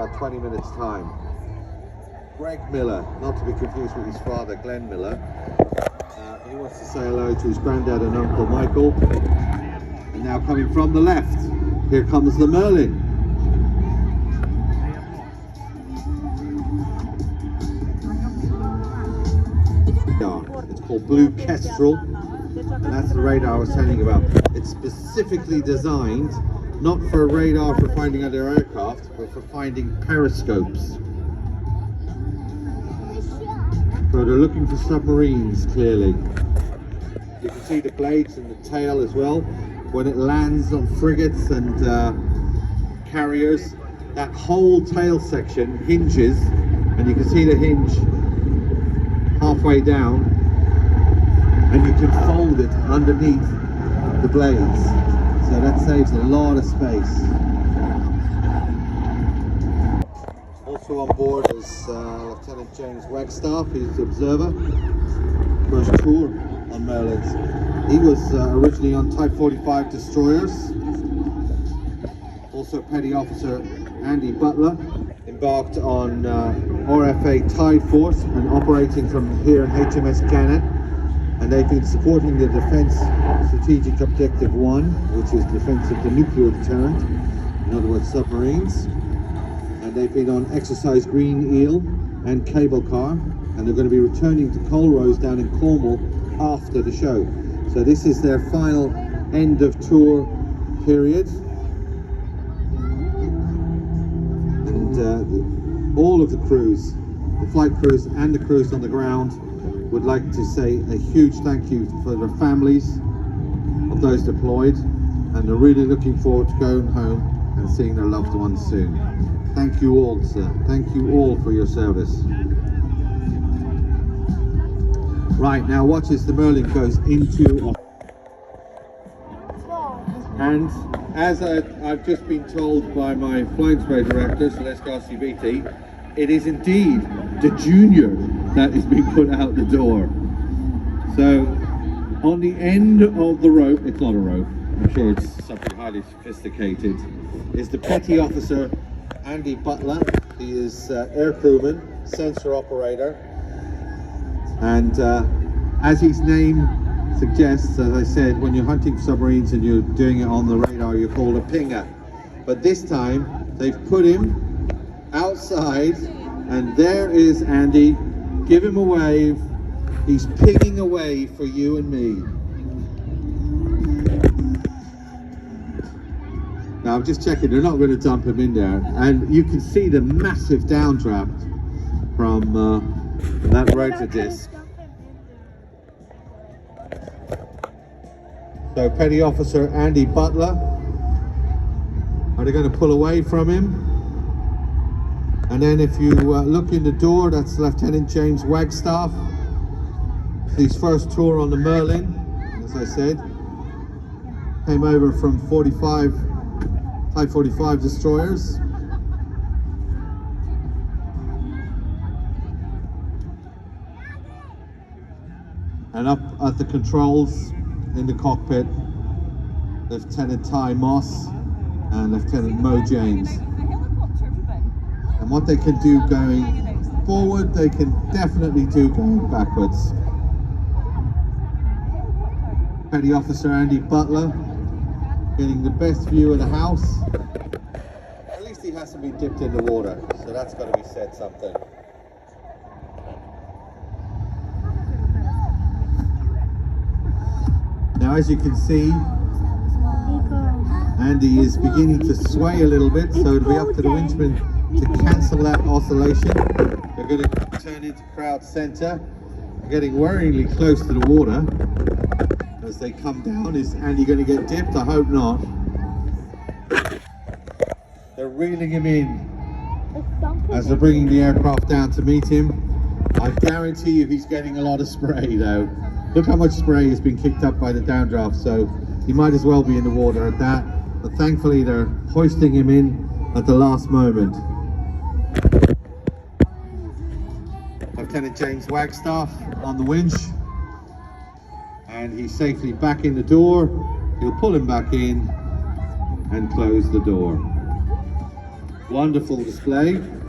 about 20 minutes time. Greg Miller, not to be confused with his father Glenn Miller. He wants to say hello to his granddad and Uncle Michael. And now coming from the left, here comes the Merlin. It's called Blue Kestrel, and that's the radar I was telling you about. It's specifically designed not for a radar for finding other aircraft, but for finding periscopes. So they're looking for submarines, clearly. You can see the blades and the tail as well. When it lands on frigates and carriers, that whole tail section hinges, and you can see the hinge halfway down, and you can fold it underneath the blades. So that saves a lot of space. Also on board is Lieutenant James Wagstaff, he's the observer. First tour on Merlins. He was originally on Type 45 destroyers. Also Petty Officer Andy Butler embarked on RFA Tide Force and operating from here in HMS Cannon. And they've been supporting the Defence Strategic Objective 1, which is defence of the nuclear deterrent, in other words submarines. And they've been on Exercise Green Eel and Cable Car, and they're going to be returning to Colrose down in Cornwall after the show. So this is their final end of tour period. And all of the crews, the flight crews and the crews on the ground, would like to say a huge thank you for the families of those deployed, and they're really looking forward to going home and seeing their loved ones soon. Thank you all, sir. Thank you all for your service. Right, now watch as the Merlin goes into... And as I've just been told by my flying spray director, Celeste Garcia-Beatty, it is indeed the Junior that is being put out the door. So on the end of the rope, it's not a rope, I'm sure it's something highly sophisticated, is the Petty Officer Andy Butler. He is air crewman, sensor operator, and as his name suggests, as I said, when you're hunting for submarines and you're doing it on the radar, you're called a pinger. But this time they've put him outside, and there is Andy. Give him a wave. He's pinging away for you and me. Now I'm just checking, they're not going to dump him in there, and you can see the massive downdraft from that rotor disc. So Petty Officer Andy Butler, are they going to pull away from him? And then if you look in the door, that's Lieutenant James Wagstaff. His first tour on the Merlin, as I said. Came over from Type 45 destroyers. And up at the controls in the cockpit, Lieutenant Ty Moss and Lieutenant Mo James. And what they can do going forward, they can definitely do going backwards. Petty Officer Andy Butler getting the best view of the house. At least he hasn't been dipped in the water, so that's got to be said something. Now as you can see, Andy is beginning to sway a little bit, so it'll be up to the winchman to cancel that oscillation. They're going to turn into crowd center. They're getting worryingly close to the water as they come down. Is Andy going to get dipped? I hope not. They're reeling him in as they're bringing the aircraft down to meet him. I guarantee you he's getting a lot of spray though. Look how much spray has been kicked up by the downdraft, so he might as well be in the water at that. But thankfully they're hoisting him in at the last moment. Lieutenant James Wagstaff on the winch, and he's safely back in the door. He'll pull him back in and close the door. Wonderful display.